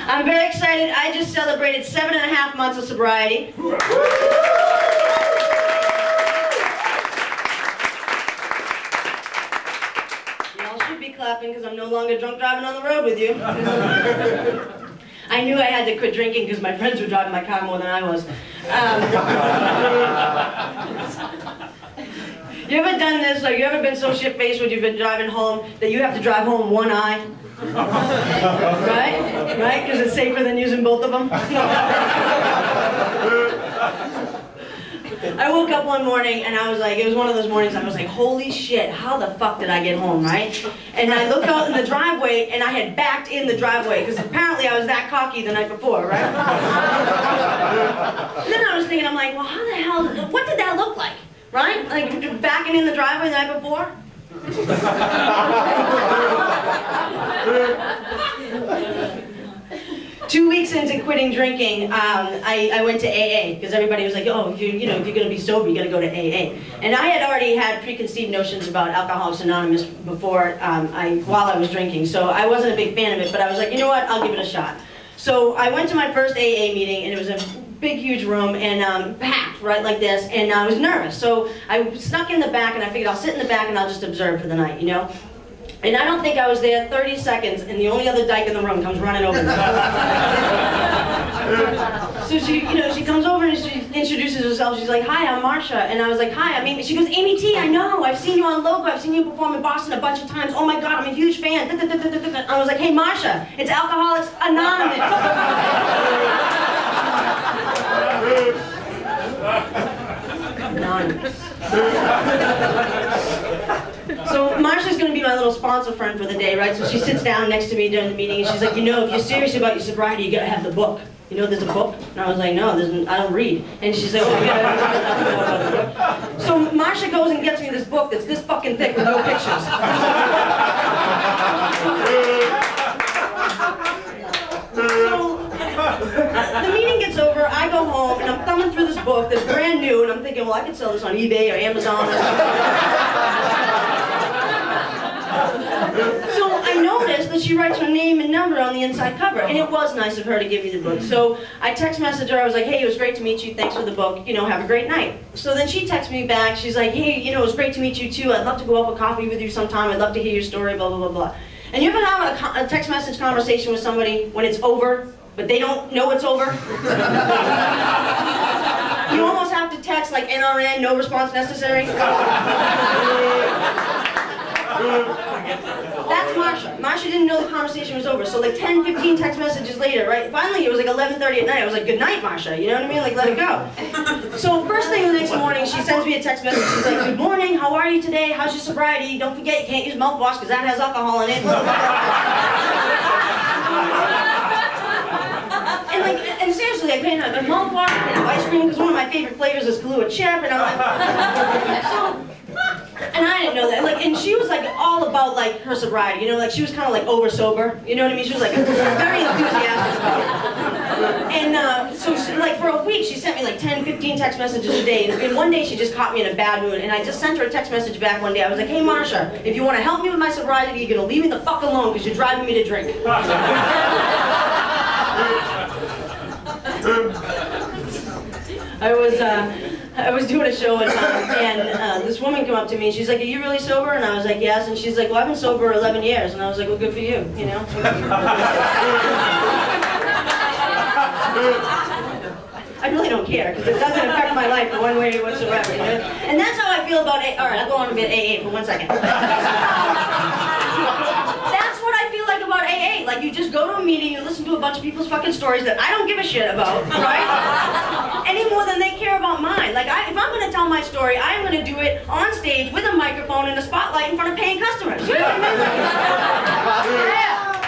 I'm very excited. I just celebrated 7.5 months of sobriety. Y'all should be clapping because I'm no longer drunk driving on the road with you. I knew I had to quit drinking because my friends were driving my car more than I was. You ever done this? Like, you ever been so shit-faced when you've been driving home that you have to drive home one eye? Right? Right? Because it's safer than using both of them? I woke up one morning and I was like, it was one of those mornings I was like, holy shit, how the fuck did I get home, right? And I looked out in the driveway and I had backed in the driveway because apparently I was that cocky the night before, right? And then I was thinking, I'm like, well, how the hell, what did that look like, right? Like backing in the driveway the night before? 2 weeks into quitting drinking, I went to AA because everybody was like, oh, if you're going to be sober, you got to go to AA. And I had already had preconceived notions about Alcoholics Anonymous before while I was drinking, so I wasn't a big fan of it, but I was like, you know what, I'll give it a shot. So I went to my first AA meeting, and it was a big, huge room, and packed, right, like this, and I was nervous. So I snuck in the back, and I figured I'll sit in the back and I'll just observe for the night, you know? And I don't think I was there 30 seconds, and the only other dyke in the room comes running over me. So she comes over and she introduces herself. She's like, hi, I'm Marsha. And I was like, hi, I'm Amy. She goes, Amy T, I know. I've seen you on Logo. I've seen you perform in Boston a bunch of times. Oh my God, I'm a huge fan. I was like, hey, Marsha, it's Alcoholics Anonymous. Anonymous. So Marsha's going to be my little sponsor friend for the day, right? So she sits down next to me during the meeting and she's like, you know, if you're serious about your sobriety, you got to have the book. You know, there's a book? And I was like, no, I don't read. And she's like, oh, yeah. So Marsha goes and gets me this book that's this fucking thick with no pictures. So the meeting gets over, I go home, and I'm thumbing through this book that's brand new, and I'm thinking, well, I could sell this on eBay or Amazon or something. So I noticed that she writes her name and number on the inside cover, and it was nice of her to give me the book. So I text messaged her, I was like, hey, it was great to meet you, thanks for the book, you know, have a great night. So then she texts me back, she's like, hey, you know, it was great to meet you too, I'd love to go out for coffee with you sometime, I'd love to hear your story, blah, blah, blah, blah. And you ever have a text message conversation with somebody when it's over, but they don't know it's over? You almost have to text like NRN, no response necessary. That's Marsha. Marsha didn't know the conversation was over. So like 10, 15 text messages later, right? Finally, it was like 11:30 at night. I was like, good night, Marsha. You know what I mean? Like, let it go. So first thing the next morning, she sends me a text message. She's like, good morning. How are you today? How's your sobriety? Don't forget, you can't use mouthwash because that has alcohol in it. And seriously, I couldn't have a mouthwash, I couldn't have ice cream because one of my favorite flavors is Kahlua chip, and I'm like, and I didn't know that. Like, and she was like all about like her sobriety, you know, like she was kind of like over sober, you know what I mean? She was like very enthusiastic about it. And so she, like for a week, she sent me like 10, 15 text messages a day. And one day she just caught me in a bad mood, and I just sent her a text message back one day. I was like, hey Marsha, if you want to help me with my sobriety, you're gonna leave me the fuck alone because you're driving me to drink. I was doing a show one time, and this woman came up to me and she's like, are you really sober? And I was like, yes. And she's like, well, I've been sober 11 years. And I was like, well, good for you, you know? I really don't care, because it doesn't affect my life in one way whatsoever, you know? And that's how I feel about AA. All right, I'll go on a bit AA for 1 second. That's what I feel like about AA. Like, you just go to a meeting, you listen to a bunch of people's fucking stories that I don't give a shit about, right? Any more than they care about mine. Like, if I'm going to tell my story, I'm going to do it on stage with a microphone and a spotlight in front of paying customers. You know what I mean? Yeah.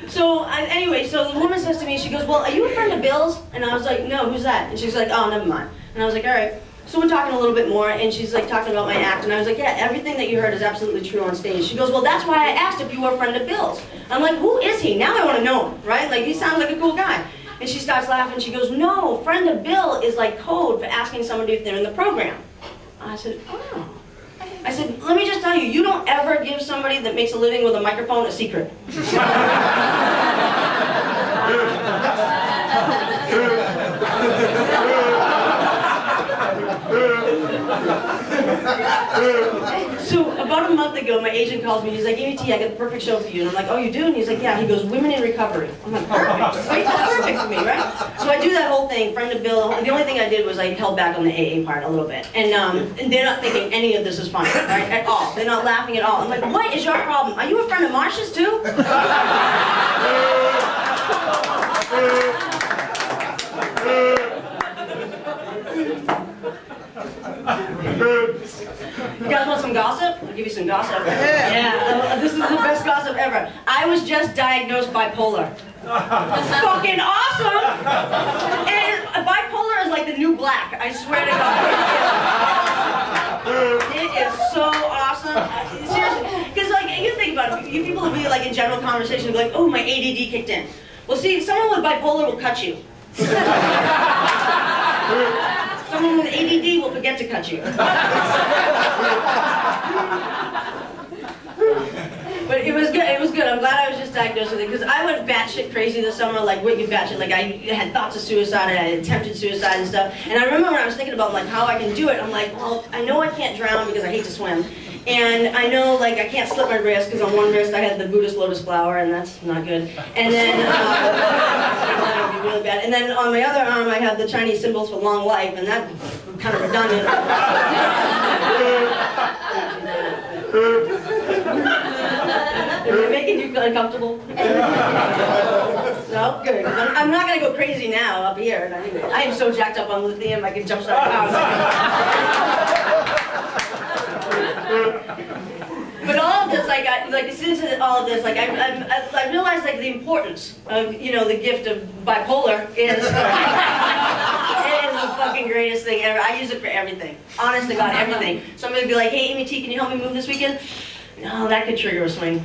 So, anyway, so the woman says to me, she goes, well, are you a friend of Bill's? And I was like, no, who's that? And she's like, oh, never mind. And I was like, all right. So we're talking a little bit more, and she's like talking about my act, and I was like, yeah, everything that you heard is absolutely true on stage. She goes, well, that's why I asked if you were a friend of Bill's. I'm like, who is he? Now I want to know him, right? Like, he sounds like a cool guy. And she starts laughing. She goes, no, friend of Bill is like code for asking somebody if they're in the program. I said, oh. I said, let me just tell you, you don't ever give somebody that makes a living with a microphone a secret. So about a month ago, my agent calls me. He's like, Amy T, I got the perfect show for you. And I'm like, oh, you do? And he's like, yeah. He goes, Women in Recovery. I'm like, perfect. Right? That's perfect for me, right? So I do that whole thing, friend to Bill. The only thing I did was I held back on the AA part a little bit. And they're not thinking any of this is funny, right? At all. They're not laughing at all. I'm like, what is your problem? Are you a friend of Marsha's too? You guys want some gossip? I'll give you some gossip. Yeah, this is the best gossip ever. I was just diagnosed bipolar. Fucking awesome! And bipolar is like the new black, I swear to God. It is so awesome. Seriously, because like, you think about it, you people will be like in general conversation, be like, oh, my ADD kicked in. Well, see, someone with bipolar will cut you. Someone with ADD will forget to cut you. But it was good. It was good. I'm glad I was just diagnosed with it because I went batshit crazy this summer, like wicked batshit. Like I had thoughts of suicide, and I had attempted suicide and stuff. And I remember when I was thinking about like how I can do it. I'm like, well, I know I can't drown because I hate to swim, and I know like I can't slip my wrist because on one wrist I had the Buddhist lotus flower, and that's not good. And then that would be really bad. And then on my other arm I have the Chinese symbols for long life, and that's kind of redundant. Am I making you uncomfortable? No? Good. I'm not going to go crazy now up here. Anyway, I am so jacked up on lithium, I can jump start cars. But all of this, like since all of this, like I realized like the importance of, you know, the gift of bipolar is it is the fucking greatest thing ever. I use it for everything. Honest to God, everything. Somebody would be like, hey, Amy T, can you help me move this weekend? No, that could trigger a swing.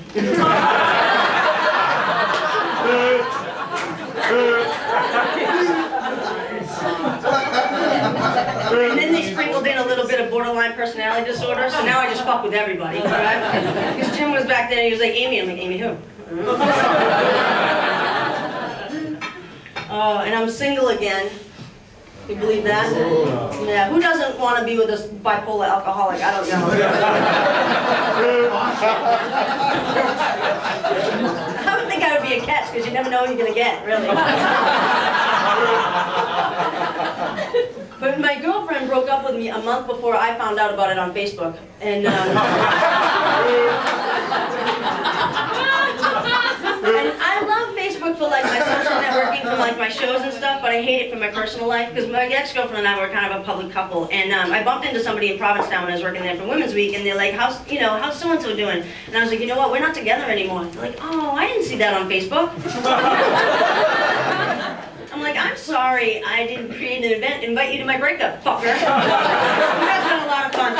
And then they sprinkled in a little bit of borderline personality disorder, so now I just fuck with everybody, right? Because Jim was back there and he was like, Amy. I'm like, Amy who? Oh, and I'm single again. You believe that? Yeah, who doesn't want to be with this bipolar alcoholic? I don't know. I would think I would be a catch, because you never know what you're going to get, really. But my girlfriend broke up with me a month before I found out about it on Facebook. And I love Facebook for like my social networking, for like my shows and stuff, but I hate it for my personal life because my ex-girlfriend and I were kind of a public couple. And I bumped into somebody in Provincetown when I was working there for Women's Week, and they're like, how's so-and-so doing? And I was like, you know what, we're not together anymore. They're like, oh, I didn't see that on Facebook. I'm like, I'm sorry I didn't create an event, invite you to my breakup, fucker. You guys had a lot of fun.